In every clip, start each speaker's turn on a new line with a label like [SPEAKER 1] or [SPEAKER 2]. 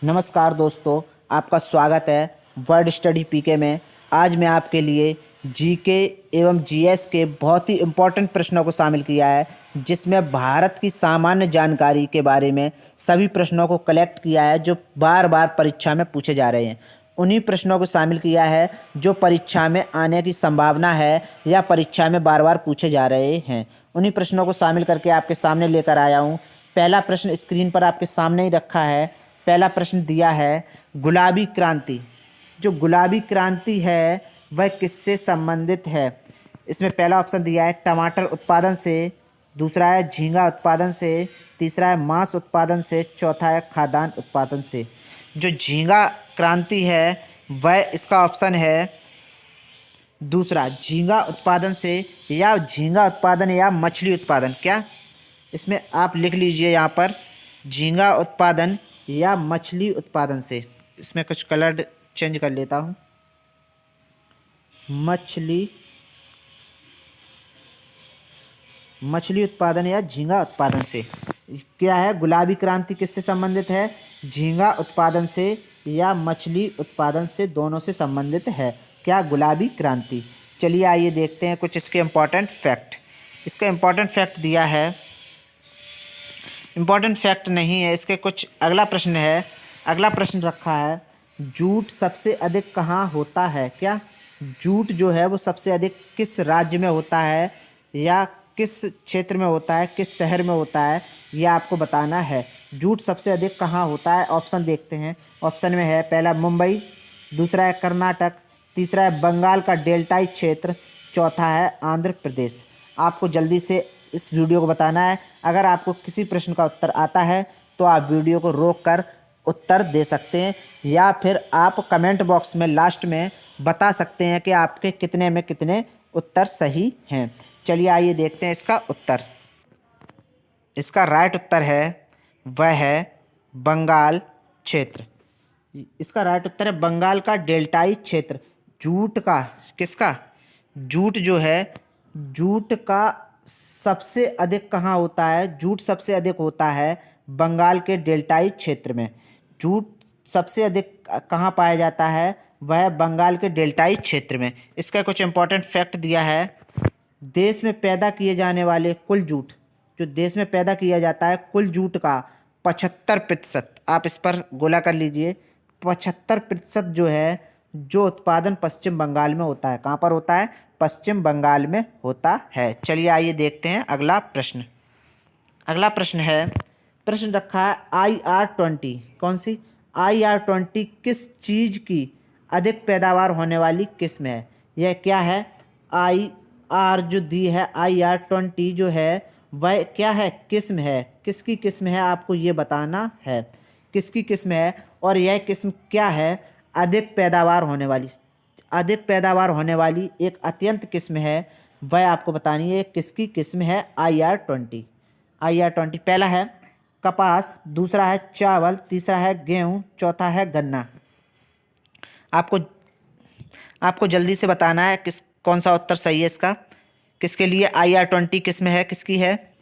[SPEAKER 1] नमस्कार दोस्तों, आपका स्वागत है वर्ड स्टडी पीके में। आज मैं आपके लिए जीके एवं जीएस के बहुत ही इम्पोर्टेंट प्रश्नों को शामिल किया है, जिसमें भारत की सामान्य जानकारी के बारे में सभी प्रश्नों को कलेक्ट किया है जो बार बार परीक्षा में पूछे जा रहे हैं। उन्हीं प्रश्नों को शामिल किया है जो परीक्षा में आने की संभावना है या परीक्षा में बार बार पूछे जा रहे हैं। उन्हीं प्रश्नों को शामिल करके आपके सामने लेकर आया हूँ। पहला प्रश्न स्क्रीन पर आपके सामने ही रखा है। पहला प्रश्न दिया है, गुलाबी क्रांति। जो गुलाबी क्रांति है वह किससे संबंधित है? इसमें पहला ऑप्शन दिया है टमाटर उत्पादन से, दूसरा है झींगा उत्पादन से, तीसरा है मांस उत्पादन से, चौथा है खाद्यान्न उत्पादन से। जो झींगा क्रांति है वह इसका ऑप्शन है दूसरा, झींगा उत्पादन से, या झींगा उत्पादन या मछली उत्पादन। क्या इसमें आप लिख लीजिए यहाँ पर, झींगा उत्पादन या मछली उत्पादन से। इसमें कुछ कलर चेंज कर लेता हूँ। मछली उत्पादन या झींगा उत्पादन से। क्या है, गुलाबी क्रांति किससे संबंधित है? झींगा उत्पादन से या मछली उत्पादन से, दोनों से संबंधित है। क्या गुलाबी क्रांति। चलिए आइए देखते हैं कुछ इसके इम्पोर्टेंट फैक्ट। इसका इम्पोर्टेंट फैक्ट दिया है, इम्पोर्टेंट फैक्ट नहीं है, इसके कुछ अगला प्रश्न है। अगला प्रश्न रखा है, जूट सबसे अधिक कहाँ होता है? क्या जूट जो है वो सबसे अधिक किस राज्य में होता है या किस क्षेत्र में होता है, किस शहर में होता है, ये आपको बताना है। जूट सबसे अधिक कहाँ होता है? ऑप्शन देखते हैं। ऑप्शन में है पहला मुंबई, दूसरा है कर्नाटक, तीसरा है बंगाल का डेल्टाई क्षेत्र, चौथा है आंध्र प्रदेश। आपको जल्दी से इस वीडियो को बताना है। अगर आपको किसी प्रश्न का उत्तर आता है तो आप वीडियो को रोककर उत्तर दे सकते हैं, या फिर आप कमेंट बॉक्स में लास्ट में बता सकते हैं कि आपके कितने में कितने उत्तर सही हैं। चलिए आइए देखते हैं इसका उत्तर। इसका राइट उत्तर है वह है बंगाल क्षेत्र। इसका राइट उत्तर है बंगाल का डेल्टाई क्षेत्र। जूट का, किसका? जूट जो है, जूट का सबसे अधिक कहाँ होता है? जूट सबसे अधिक होता है बंगाल के डेल्टाई क्षेत्र में। जूट सबसे अधिक कहाँ पाया जाता है? वह बंगाल के डेल्टाई क्षेत्र में। इसका कुछ इंपॉर्टेंट फैक्ट दिया है, देश में पैदा किए जाने वाले कुल जूट, जो देश में पैदा किया जाता है कुल जूट का 75%, आप इस पर गोला कर लीजिए, 75% जो है, जो उत्पादन पश्चिम बंगाल में होता है। कहाँ पर होता है? पश्चिम बंगाल में होता है। चलिए आइए देखते हैं अगला प्रश्न। अगला प्रश्न है, प्रश्न रखा है IR-20। कौन सी? IR-20 किस चीज़ की अधिक पैदावार होने वाली किस्म है? यह क्या है? IR जो दी है, IR-20 जो है वह क्या है? किस्म है। किसकी किस्म है आपको ये बताना है, किसकी किस्म है और यह किस्म क्या है? अधिक पैदावार होने वाली, अधिक पैदावार होने वाली एक अत्यंत किस्म है, वह आपको बतानी है किसकी किस्म है। IR-20। IR-20 पहला है कपास, दूसरा है चावल, तीसरा है गेहूँ, चौथा है गन्ना। आपको जल्दी से बताना है कौन सा उत्तर सही है इसका। किसके लिए IR-20 किस्म है? किसकी है?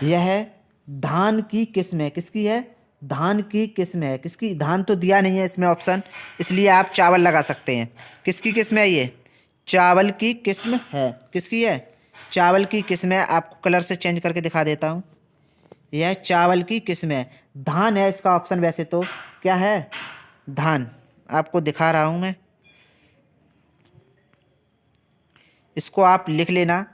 [SPEAKER 1] यह धान की किस्म है। किसकी है? धान की किस्म है। किसकी? धान तो दिया नहीं है इसमें ऑप्शन, इसलिए आप चावल लगा सकते हैं। किसकी किस्म है ये? चावल की किस्म है। किसकी है? चावल की किस्म है। आपको कलर से चेंज करके दिखा देता हूँ। यह चावल की किस्म है। धान है इसका ऑप्शन। वैसे तो क्या है? धान। आपको दिखा रहा हूँ मैं, इसको आप लिख लेना।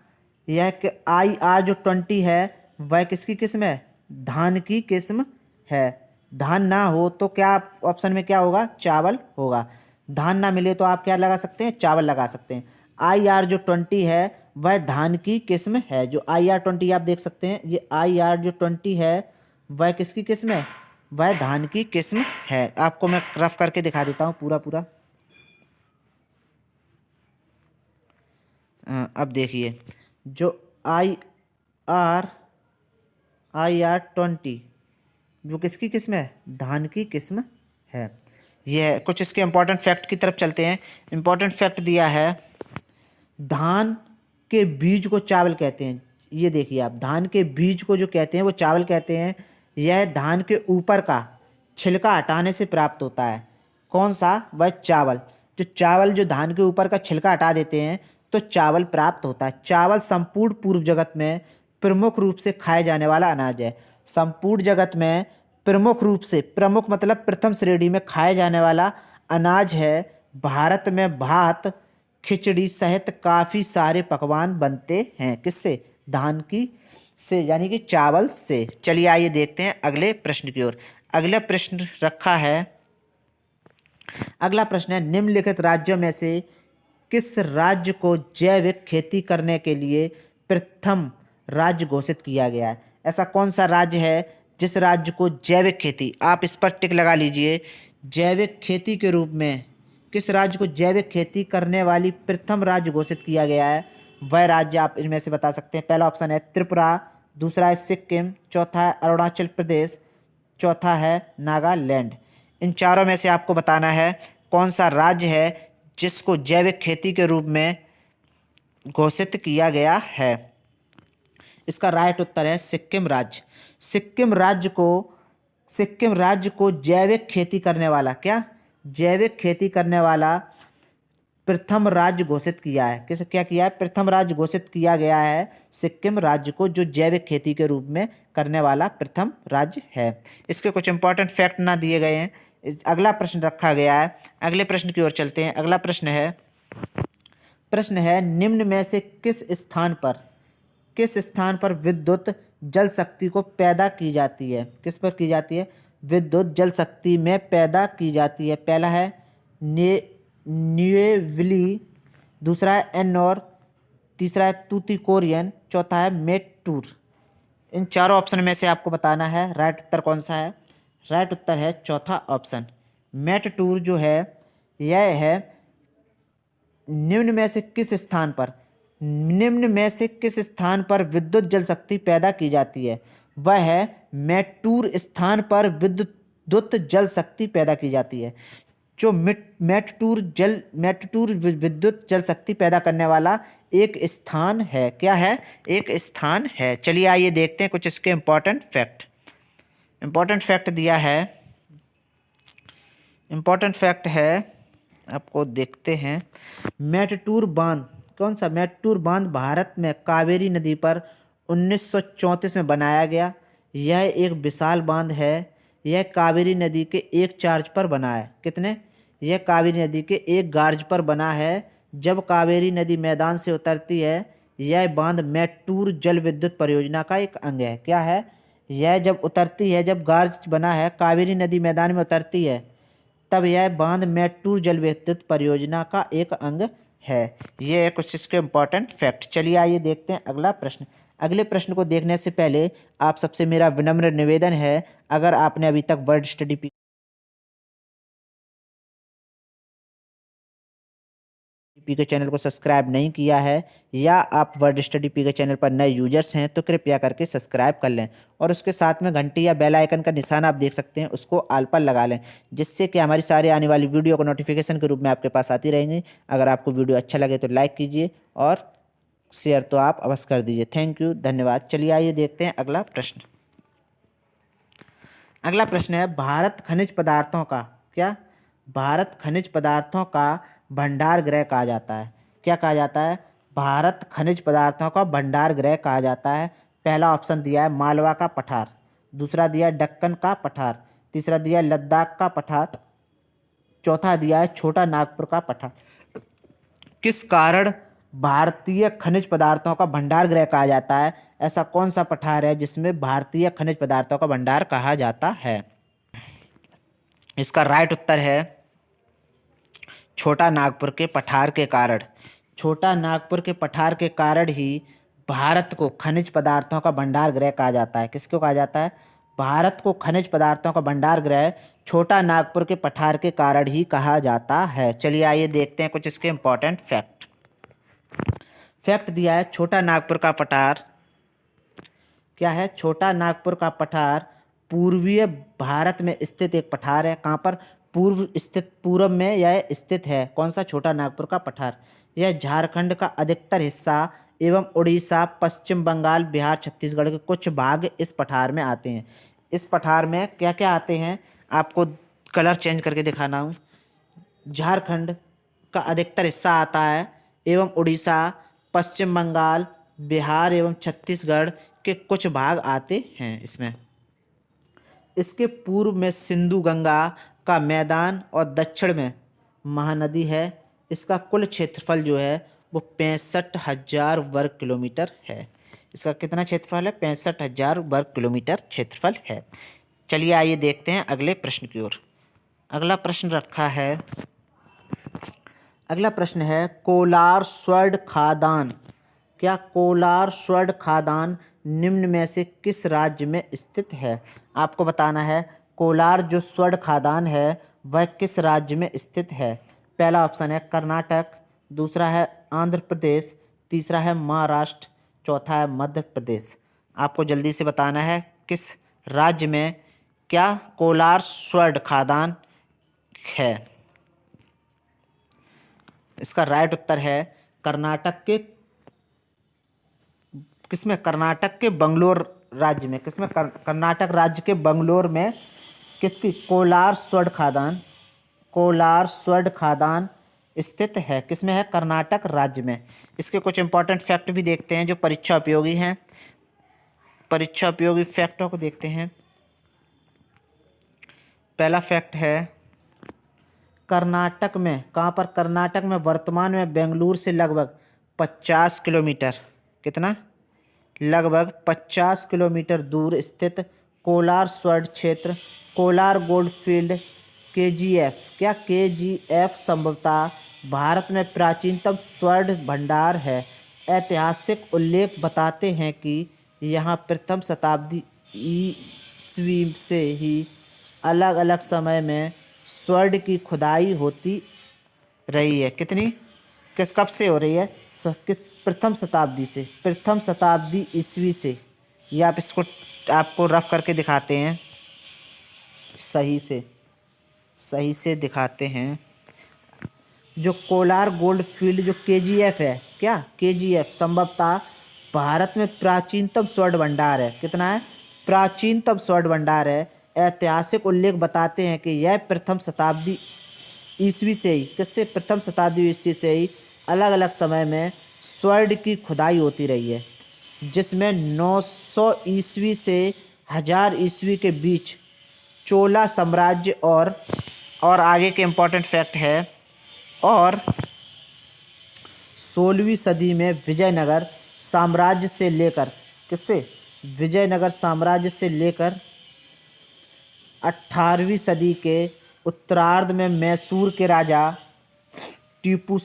[SPEAKER 1] यह IR-20 है वह किसकी किस्म है? धान की किस्म है। धान ना हो तो क्या ऑप्शन में क्या होगा? चावल होगा। धान ना मिले तो आप क्या लगा सकते हैं? चावल लगा सकते हैं। IR-20 है वह धान की किस्म है। जो IR-20 आप देख सकते हैं, ये IR-20 है वह किसकी किस्म है? वह धान की किस्म है। आपको मैं रफ करके दिखा देता हूँ पूरा पूरा। अब देखिए, जो IR-20 जो किसकी किस्म है? धान की किस्म है। यह कुछ इसके इम्पोर्टेंट फैक्ट की तरफ चलते हैं। इम्पोर्टेंट फैक्ट दिया है, धान के बीज को चावल कहते हैं। ये देखिए आप, धान के बीज को जो कहते हैं वो चावल कहते हैं। यह धान के ऊपर का छिलका हटाने से प्राप्त होता है? कौन सा? वह चावल। जो धान के ऊपर का छिलका हटा देते हैं तो चावल प्राप्त होता है। चावल संपूर्ण पूर्व जगत में प्रमुख रूप से खाए जाने वाला अनाज है। संपूर्ण जगत में प्रमुख रूप से, प्रमुख मतलब प्रथम श्रेणी में खाए जाने वाला अनाज है। भारत में भात, खिचड़ी सहित काफ़ी सारे पकवान बनते हैं। किससे? धान की से, यानी कि चावल से। चलिए आइए देखते हैं अगले प्रश्न की ओर। अगला प्रश्न रखा है, अगला प्रश्न है, निम्नलिखित राज्यों में से किस राज्य को जैविक खेती करने के लिए प्रथम राज्य घोषित किया गया है? ऐसा कौन सा राज्य है जिस राज्य को जैविक खेती, आप इस पर टिक लगा लीजिए, जैविक खेती के रूप में किस राज्य को जैविक खेती करने वाली प्रथम राज्य घोषित किया गया है? वह राज्य आप इनमें से बता सकते हैं। पहला ऑप्शन है त्रिपुरा, दूसरा है सिक्किम, चौथा है अरुणाचल प्रदेश, चौथा है नागालैंड। इन चारों में से आपको बताना है कौन सा राज्य है जिसको जैविक खेती के रूप में घोषित किया गया है। इसका राइट उत्तर है सिक्किम राज्य। सिक्किम राज्य को जैविक खेती करने वाला, क्या? जैविक खेती करने वाला प्रथम राज्य घोषित किया है। किस क्या किया है? प्रथम राज्य घोषित किया गया है सिक्किम राज्य को, जो जैविक खेती के रूप में करने वाला प्रथम राज्य है। इसके कुछ इंपॉर्टेंट फैक्ट ना दिए गए हैं। अगला प्रश्न रखा गया है, अगले प्रश्न की ओर चलते हैं। अगला प्रश्न है निम्न में से किस स्थान पर विद्युत जल शक्ति को पैदा की जाती है? किस पर की जाती है? विद्युत जल शक्ति में पैदा की जाती है। पहला है न्यूएविली, दूसरा है एन्नौर, तीसरा है तूतीकोरिन, चौथा है मेटूर। इन चारों ऑप्शन में से आपको बताना है राइट उत्तर कौन सा है। राइट उत्तर है चौथा ऑप्शन, मेटूर जो है यह है निम्न में से किस स्थान पर विद्युत जल शक्ति पैदा की जाती है? वह है मेटूर स्थान पर विद्युत जल शक्ति पैदा की जाती है। जो मेटूर विद्युत जल शक्ति पैदा करने वाला एक स्थान है। क्या है? एक स्थान है। चलिए आइए देखते हैं कुछ इसके इंपॉर्टेंट फैक्ट दिया है। इंपॉर्टेंट फैक्ट है, आपको देखते हैं। मेटूर बांध, कौन सा? मेटूर बांध भारत में कावेरी नदी पर 1934 में बनाया गया। यह एक विशाल बांध है। यह कावेरी नदी के एक चार्ज पर बना है। कितने? यह कावेरी नदी के एक गार्ज पर बना है। जब कावेरी नदी मैदान से उतरती है, यह बांध मेटूर जल विद्युत परियोजना का एक अंग है। क्या है? यह जब उतरती है, जब गार्ज बना है, कावेरी नदी मैदान में उतरती है, तब यह बांध मेटूर जल विद्युत परियोजना का एक अंग है। ये है कुछ इसके इंपॉर्टेंट फैक्ट। चलिए आइए देखते हैं अगला प्रश्न। अगले प्रश्न को देखने से पहले आप सबसे मेरा विनम्र निवेदन है, अगर आपने अभी तक वर्ड स्टडी पी के चैनल को सब्सक्राइब नहीं किया है, या आप वर्ड स्टडी पी के चैनल पर नए यूजर्स हैं, तो कृपया करके सब्सक्राइब कर लें और उसके साथ में घंटी या बेल आइकन का निशान आप देख सकते हैं, उसको ऑल पर लगा लें, जिससे कि हमारी सारी आने वाली वीडियो को नोटिफिकेशन के रूप में आपके पास आती रहेंगी। अगर आपको वीडियो अच्छा लगे तो लाइक कीजिए और शेयर तो आप अवश्य कर दीजिए। थैंक यू, धन्यवाद। चलिए आइए देखते हैं अगला प्रश्न। अगला प्रश्न है भारत खनिज पदार्थों का, क्या? भारत खनिज पदार्थों का भंडार गृह कहा जाता है। क्या कहा जाता है? भारत खनिज पदार्थों का भंडार गृह कहा जाता है। पहला ऑप्शन दिया है मालवा का पठार, दूसरा दिया है दक्कन का पठार, तीसरा दिया है लद्दाख का पठार, चौथा दिया है छोटा नागपुर का पठार। किस कारण भारतीय खनिज पदार्थों का भंडार गृह कहा जाता है? ऐसा कौन सा पठार है जिसमें भारतीय खनिज पदार्थों का भंडार कहा जाता है? इसका राइट उत्तर है छोटा नागपुर के पठार के कारण। छोटा नागपुर के पठार के कारण ही भारत को खनिज पदार्थों का भंडार गृह कहा जाता है। किसको कहा जाता है? भारत को खनिज पदार्थों का भंडार गृह छोटा नागपुर के पठार के कारण ही कहा जाता है। चलिए आइए देखते हैं कुछ इसके इंपॉर्टेंट फैक्ट दिया है। छोटा नागपुर का पठार क्या है? छोटा नागपुर का पठार पूर्वीय भारत में स्थित एक पठार है। कहाँ पर? पूर्व में यह स्थित है। कौन सा? छोटा नागपुर का पठार। यह झारखंड का अधिकतर हिस्सा एवं उड़ीसा, पश्चिम बंगाल, बिहार, छत्तीसगढ़ के कुछ भाग इस पठार में आते हैं। इस पठार में क्या क्या आते हैं? आपको कलर चेंज करके दिखाना हूँ। झारखंड का अधिकतर हिस्सा आता है एवं उड़ीसा, पश्चिम बंगाल, बिहार एवं छत्तीसगढ़ के कुछ भाग आते हैं इसमें। इसके पूर्व में सिंधु गंगा का मैदान और दक्षिण में महानदी है। इसका कुल क्षेत्रफल जो है वो 65,000 वर्ग किलोमीटर है। इसका कितना क्षेत्रफल है? 65,000 वर्ग किलोमीटर क्षेत्रफल है। चलिए आइए देखते हैं अगले प्रश्न की ओर। अगला प्रश्न है कोलार स्वर्ण खादान। क्या कोलार स्वर्ण खादान निम्न में से किस राज्य में स्थित है? आपको बताना है कोलार जो स्वर्ण खादान है वह किस राज्य में स्थित है। पहला ऑप्शन है कर्नाटक, दूसरा है आंध्र प्रदेश, तीसरा है महाराष्ट्र, चौथा है मध्य प्रदेश। आपको जल्दी से बताना है किस राज्य में क्या कोलार स्वर्ण खादान है। इसका राइट उत्तर है कर्नाटक के कर्नाटक के बंगलोर राज्य में। कर्नाटक राज्य के बंगलोर में किसकी कोलार स्वर्ण खादान स्थित है। किसमें है? कर्नाटक राज्य में। इसके कुछ इंपॉर्टेंट फैक्ट भी देखते हैं जो परीक्षा उपयोगी हैं। परीक्षा उपयोगी फैक्टों को देखते हैं। पहला फैक्ट है कर्नाटक में, कहाँ पर? कर्नाटक में वर्तमान में बेंगलुरु से लगभग 50 किलोमीटर, कितना? लगभग 50 किलोमीटर दूर स्थित कोलार स्वर्ण क्षेत्र, कोलार गोल्डफील्ड केजीएफ, क्या केजीएफ संभवतः भारत में प्राचीनतम स्वर्ण भंडार है। ऐतिहासिक उल्लेख बताते हैं कि यहाँ प्रथम शताब्दी ईस्वी से ही अलग अलग समय में स्वर्ण की खुदाई होती रही है। कब से हो रही है? प्रथम शताब्दी ईस्वी से। ये आप इसको आपको रफ करके दिखाते हैं, सही से दिखाते हैं। जो कोलार गोल्ड फील्ड जो केजीएफ है, क्या केजीएफ संभवतः भारत में प्राचीनतम स्वर्ण भंडार है। कितना है? प्राचीनतम स्वर्ण भंडार है। ऐतिहासिक उल्लेख बताते हैं कि यह प्रथम शताब्दी ईस्वी से ही अलग अलग समय में स्वर्ण की खुदाई होती रही है, जिसमें 900 ईस्वी से 1000 ईस्वी के बीच चोला साम्राज्य और आगे के इम्पोर्टेंट फैक्ट है और 16वीं सदी में विजयनगर साम्राज्य से लेकर 18वीं सदी के उत्तरार्ध में मैसूर के राजा टीपू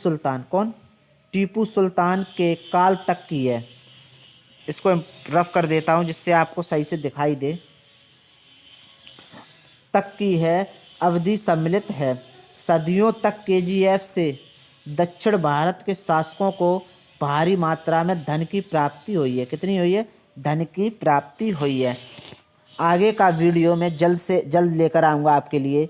[SPEAKER 1] सुल्तान के काल तक की है। इसको रफ कर देता हूँ जिससे आपको सही से दिखाई दे। तक की है अवधि सम्मिलित है। सदियों तक केजीएफ से दक्षिण भारत के शासकों को भारी मात्रा में धन की प्राप्ति हुई है। कितनी हुई है? धन की प्राप्ति हुई है। आगे का वीडियो मैं जल्द से जल्द लेकर आऊँगा आपके लिए।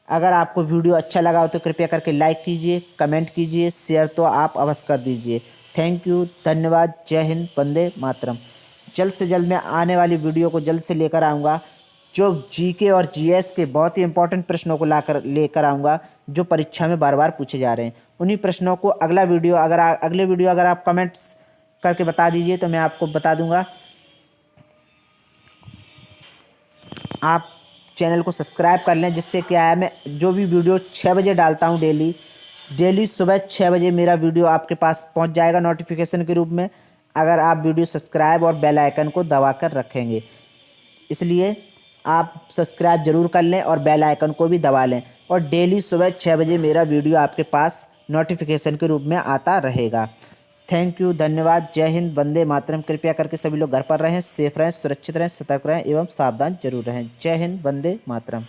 [SPEAKER 1] अगर आपको वीडियो अच्छा लगा हो तो कृपया करके लाइक कीजिए, कमेंट कीजिए, शेयर तो आप अवश्य कर दीजिए। थैंक यू, धन्यवाद, जय हिंद, वंदे मातरम। जल्द से जल्द मैं आने वाली वीडियो को जल्द से लेकर आऊँगा, जो जीके और जीएस के बहुत ही इंपॉर्टेंट प्रश्नों को लेकर आऊँगा, जो परीक्षा में बार बार पूछे जा रहे हैं। उन्हीं प्रश्नों को अगले वीडियो अगर आप कमेंट्स करके बता दीजिए तो मैं आपको बता दूंगा। आप चैनल को सब्सक्राइब कर लें, जिससे क्या है मैं जो भी वीडियो 6 बजे डालता हूं डेली सुबह 6 बजे मेरा वीडियो आपके पास पहुंच जाएगा नोटिफिकेशन के रूप में, अगर आप वीडियो सब्सक्राइब और बेल आइकन को दबा कर रखेंगे। इसलिए आप सब्सक्राइब जरूर कर लें और बेल आइकन को भी दबा लें, और डेली सुबह 6 बजे मेरा वीडियो आपके पास नोटिफिकेशन के रूप में आता रहेगा। थैंक यू, धन्यवाद, जय हिंद, वंदे मातरम। कृपया करके सभी लोग घर पर रहें, सेफ रहें, सुरक्षित रहें, सतर्क रहें एवं सावधान जरूर रहें। जय हिंद, वंदे मातरम।